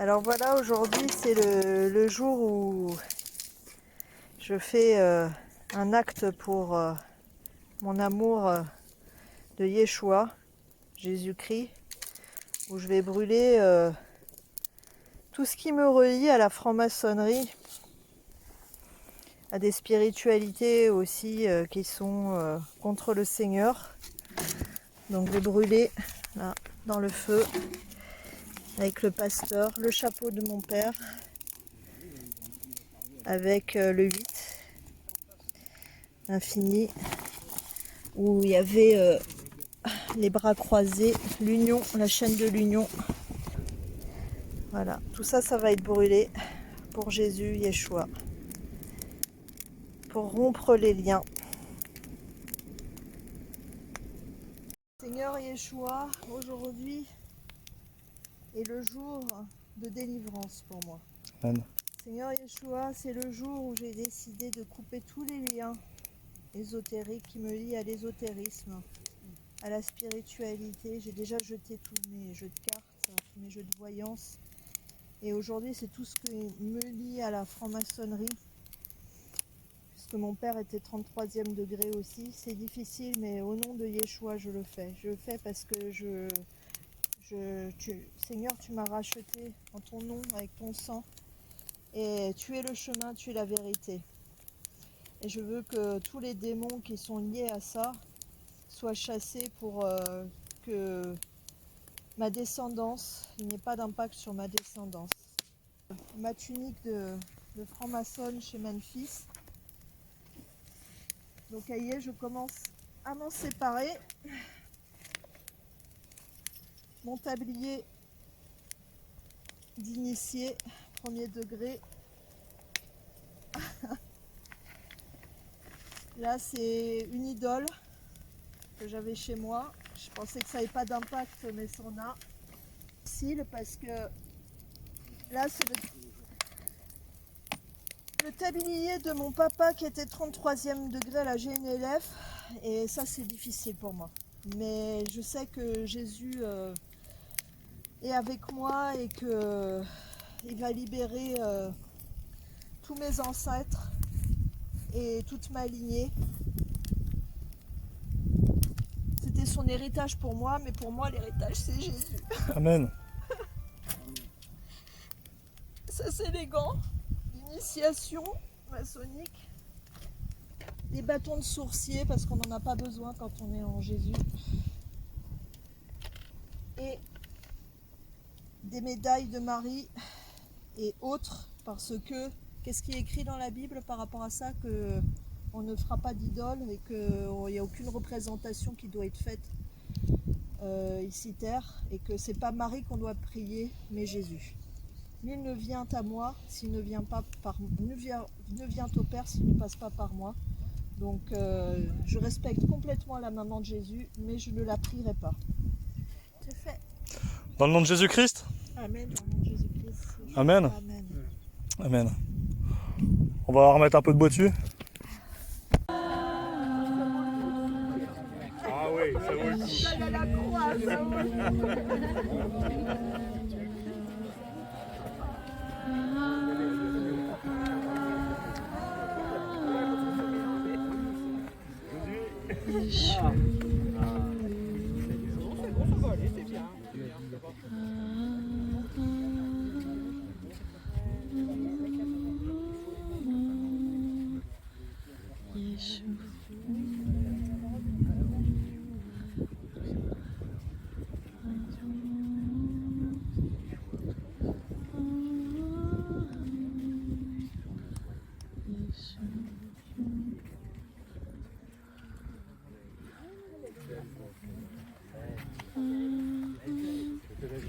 Alors voilà, aujourd'hui c'est le jour où je fais un acte pour mon amour de Yeshua, Jésus-Christ, où je vais brûler tout ce qui me relie à la franc-maçonnerie, à des spiritualités aussi qui sont contre le Seigneur. Donc je vais brûler là, dans le feu, avec le pasteur, le chapeau de mon père, avec le 8, infini, où il y avait les bras croisés, l'union, la chaîne de l'union. Voilà, tout ça, ça va être brûlé pour Jésus, Yeshua, pour rompre les liens. Seigneur Yeshua, aujourd'hui est le jour de délivrance pour moi. Amen. Seigneur Yeshua, c'est le jour où j'ai décidé de couper tous les liens ésotériques qui me lient à l'ésotérisme, à la spiritualité. J'ai déjà jeté tous mes jeux de cartes, tous mes jeux de voyance. Et aujourd'hui, c'est tout ce qui me lie à la franc-maçonnerie. Puisque mon père était 33e degré aussi. C'est difficile, mais au nom de Yeshua, je le fais. Je le fais parce que Seigneur, tu m'as racheté en ton nom, avec ton sang. Et tu es le chemin, tu es la vérité. Et je veux que tous les démons qui sont liés à ça soient chassés pour que ma descendance, il n'y ait pas d'impact sur ma descendance. Ma tunique de franc-maçonne chez Memphis. Donc aïe, je commence à m'en séparer. Mon tablier d'initié, premier degré. Là, c'est une idole que j'avais chez moi. Je pensais que ça n'avait pas d'impact, mais ça en a. Facile parce que là, c'est le tablier de mon papa qui était 33e degré à la GNLF. Et ça, c'est difficile pour moi. Mais je sais que Jésus est avec moi et qu'il va libérer tous mes ancêtres et toute ma lignée. C'était son héritage pour moi, mais pour moi, l'héritage, c'est Jésus. Amen. Ça, c'est les gants d'initiation maçonnique. Des bâtons de sourcier, parce qu'on n'en a pas besoin quand on est en Jésus. Et des médailles de Marie et autres, parce que, qu'est-ce qui est écrit dans la Bible par rapport à ça? Que on ne fera pas d'idole et qu'il n'y a aucune représentation qui doit être faite ici terre, et que c'est pas Marie qu'on doit prier, mais Jésus. Nul ne vient à moi s'il ne vient pas ne vient au Père s'il ne passe pas par moi. Donc je respecte complètement la maman de Jésus, mais je ne la prierai pas. C'est fait. Dans le nom de Jésus-Christ. Amen. Au nom de Jésus-Christ. Amen. Amen. Amen. On va remettre un peu de bois dessus. Ah oui, ça vaut le coup. Ça y a la croix, ça vaut le coup.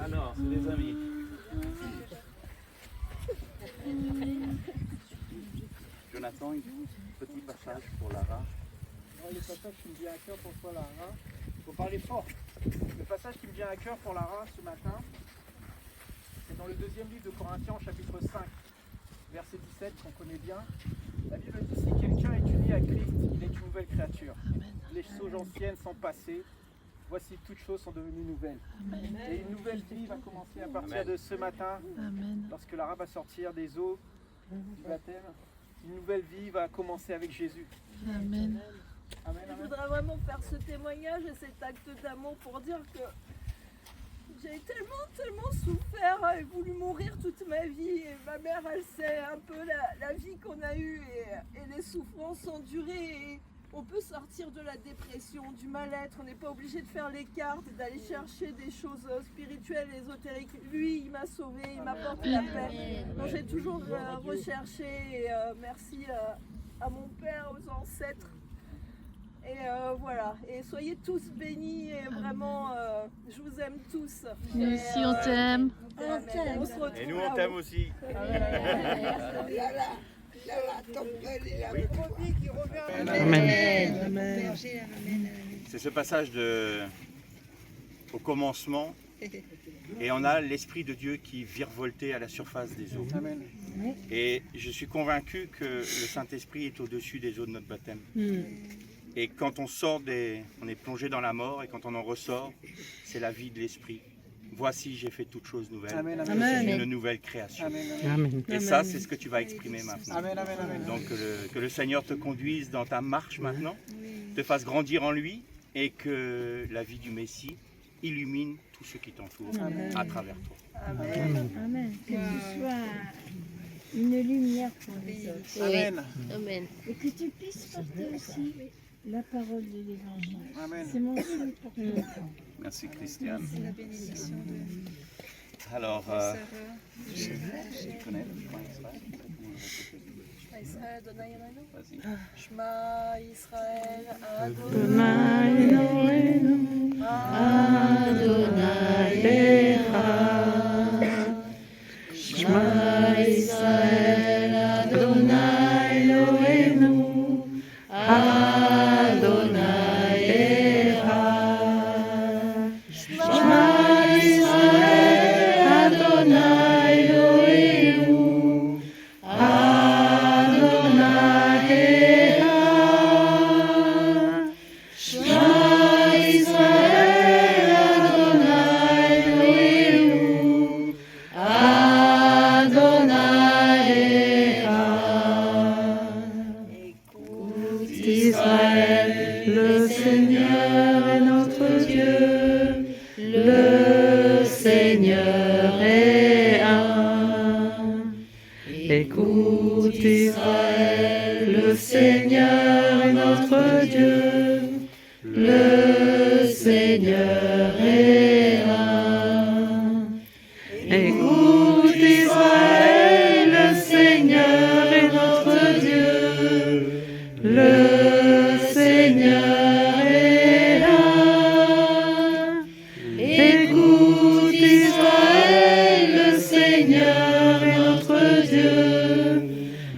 Alors, c'est des amis. Jonathan, un petit passage pour Lara. Le passage qui me vient à cœur pour toi, Lara, il faut parler fort. Le passage qui me vient à cœur pour Lara ce matin, c'est dans le deuxième livre de Corinthiens, chapitre 5, verset 17, qu'on connaît bien. La Bible dit: si quelqu'un est uni à Christ, il est une nouvelle créature. Les choses anciennes sont passées, voici toutes choses sont devenues nouvelles. Et une nouvelle vie va commencer à partir de ce matin, lorsque Lara va sortir des eaux du baptême. Une nouvelle vie va commencer avec Jésus. Amen. Amen, Je amen. voudrais vraiment faire ce témoignage et cet acte d'amour pour dire que j'ai tellement souffert et voulu mourir toute ma vie. Et ma mère, elle sait un peu la vie qu'on a eue et les souffrances endurées. Et on peut sortir de la dépression, du mal-être. On n'est pas obligé de faire les cartes et d'aller chercher des choses spirituelles, ésotériques. Lui, il m'a sauvée, il m'apporte la paix. Donc j'ai toujours recherché. Et, merci à mon père, aux ancêtres. Et voilà, et soyez tous bénis et vraiment, je vous aime tous. Nous aussi, on t'aime. On se retrouve Et nous, on là-haut. t'aime aussi. Amen. C'est ce passage au commencement. Et on a l'Esprit de Dieu qui virevoltait à la surface des eaux. Amen. Et je suis convaincu que le Saint-Esprit est au-dessus des eaux de notre baptême. Et quand on sort on est plongé dans la mort, et quand on en ressort, c'est la vie de l'Esprit. Voici, j'ai fait toutes choses nouvelles. Amen, Je amen. suis une nouvelle création. Amen, amen. Amen. Et ça, c'est ce que tu vas exprimer maintenant. Amen, amen, amen. Donc que le Seigneur te conduise dans ta marche maintenant, te fasse grandir en lui, et que la vie du Messie illumine tout ce qui t'entoure à travers toi. Amen. Amen. Que tu sois une lumière pour les autres. Amen. Amen. Et que tu puisses porter aussi la parole de l'évangile. Amen. C'est mon souhait pour toi. Merci Christiane. C'est la bénédiction de Alors, Sarah. tu connais le chemin Israël? Shema Israël, Adonai Eloheinu. Vas-y. Shema Israël, Adonai Eloheinu, Adonai Echad. Shema Israël, Adonai Eloheinu, Adonai Echad. Shema Israël, Adonai Eloheinu, Adonai Echad. Shema Israël, Adonai Eloheinu, Adonai Echad. Écoute Israël, le Seigneur est notre Dieu, le Seigneur est un. Écoute Israël, le Seigneur est notre Dieu, le Seigneur est un. Écoute Israël, le Seigneur est notre Dieu, le Seigneur est un. Écoute Israël, le Seigneur est notre Dieu,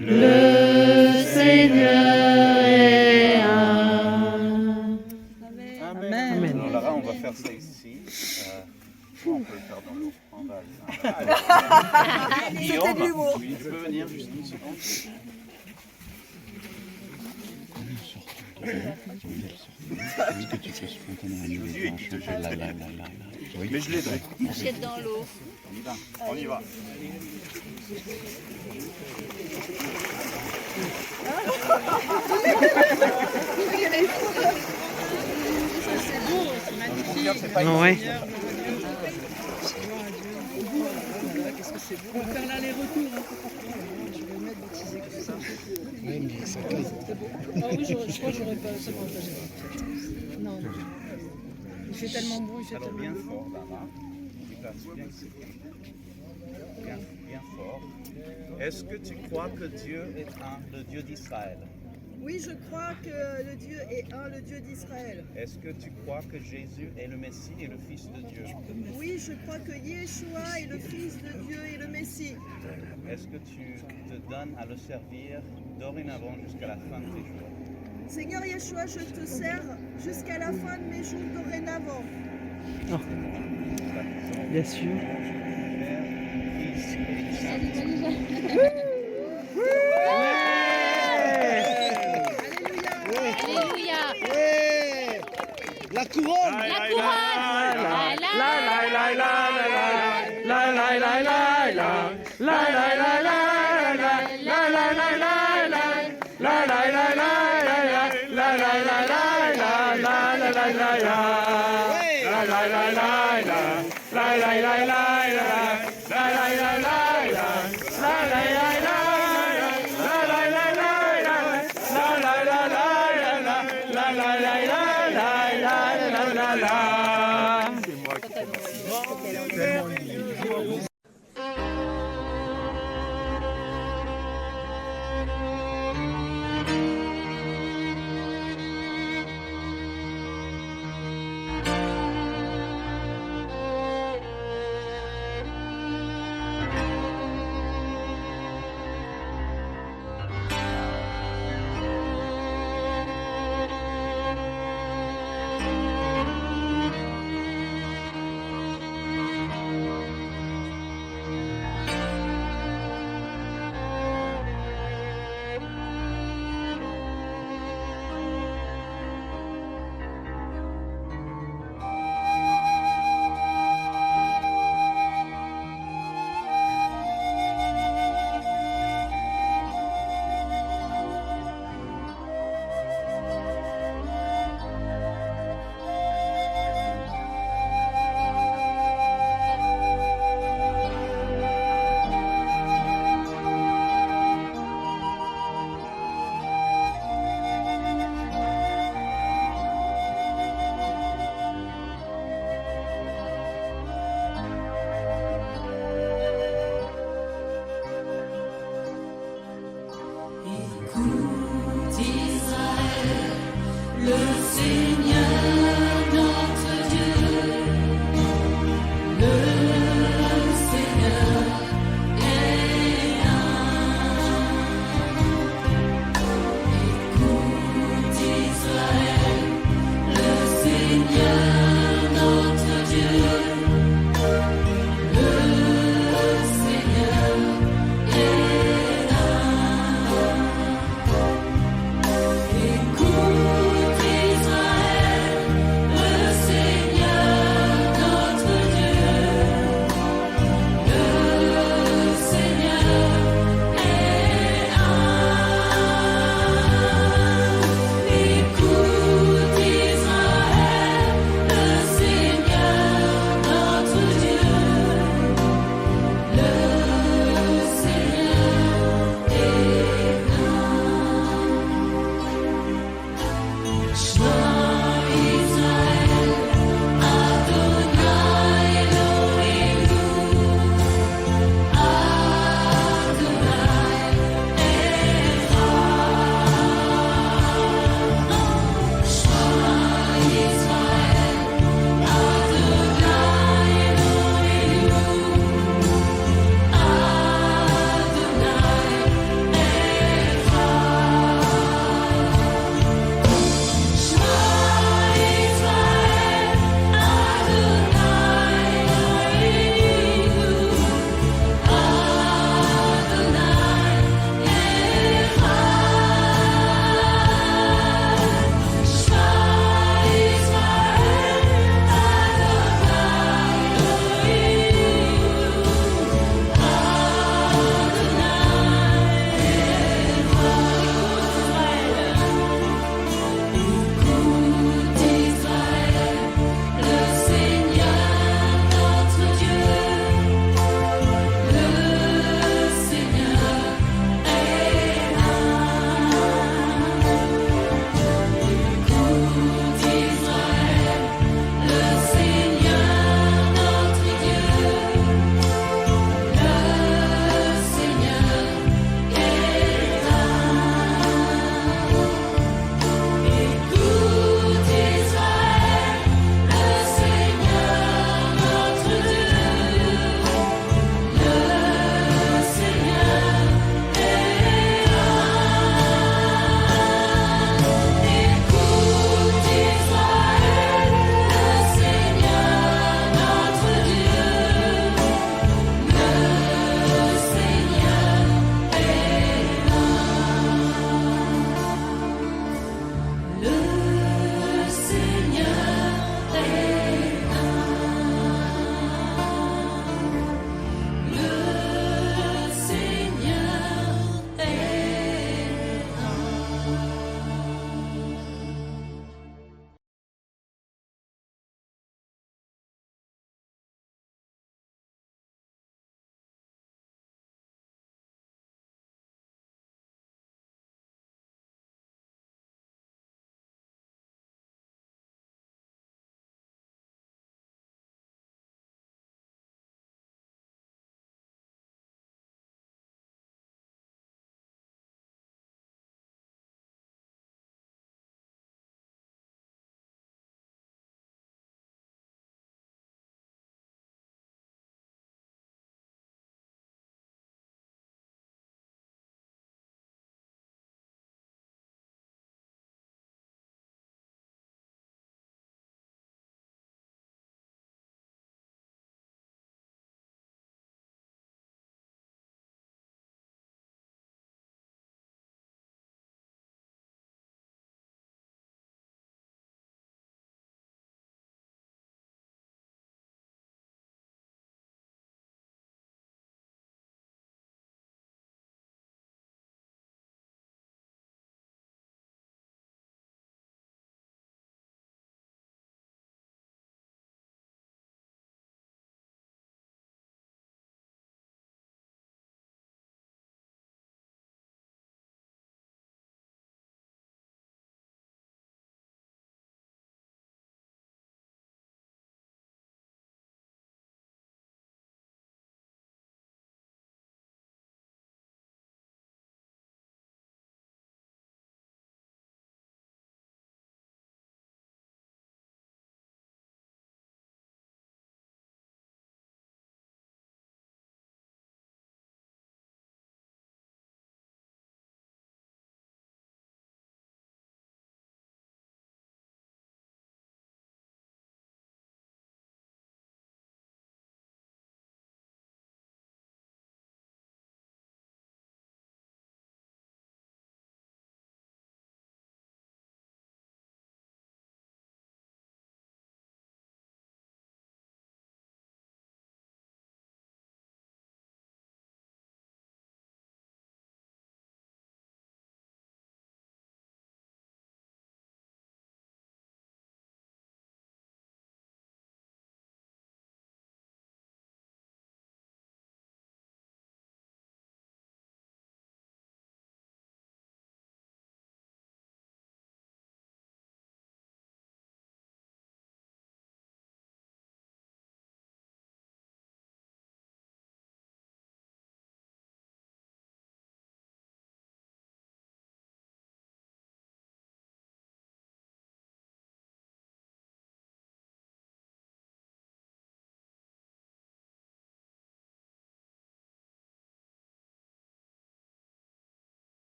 le Seigneur est un. Amen. Alors Lara, on va faire ça ici. On peut le faire dans l'eau. On va. C'était de l'humour. Oui, tu peux venir juste une seconde. Mais je l'aiderai. Jette dans l'eau. On y va. On y va. Ouais. Alors bien fort, Lara. Déplace bien ici. Bien fort. Est-ce que tu crois que Dieu est un, le Dieu d'Israël? Oui, je crois que le Dieu est un, le Dieu d'Israël. Est-ce que tu crois que Jésus est le Messie et le Fils de Dieu? Oui, je crois que Yeshua est le Fils de Dieu et le Messie. Est-ce que tu te donnes à le servir dorénavant jusqu'à la fin de tes jours? Seigneur Yeshua, je te sers jusqu'à la fin de mes jours dorénavant. Bien sûr. Père, Fils et Saint-Esprit. Alléluia. La couronne. La couronne. La la la la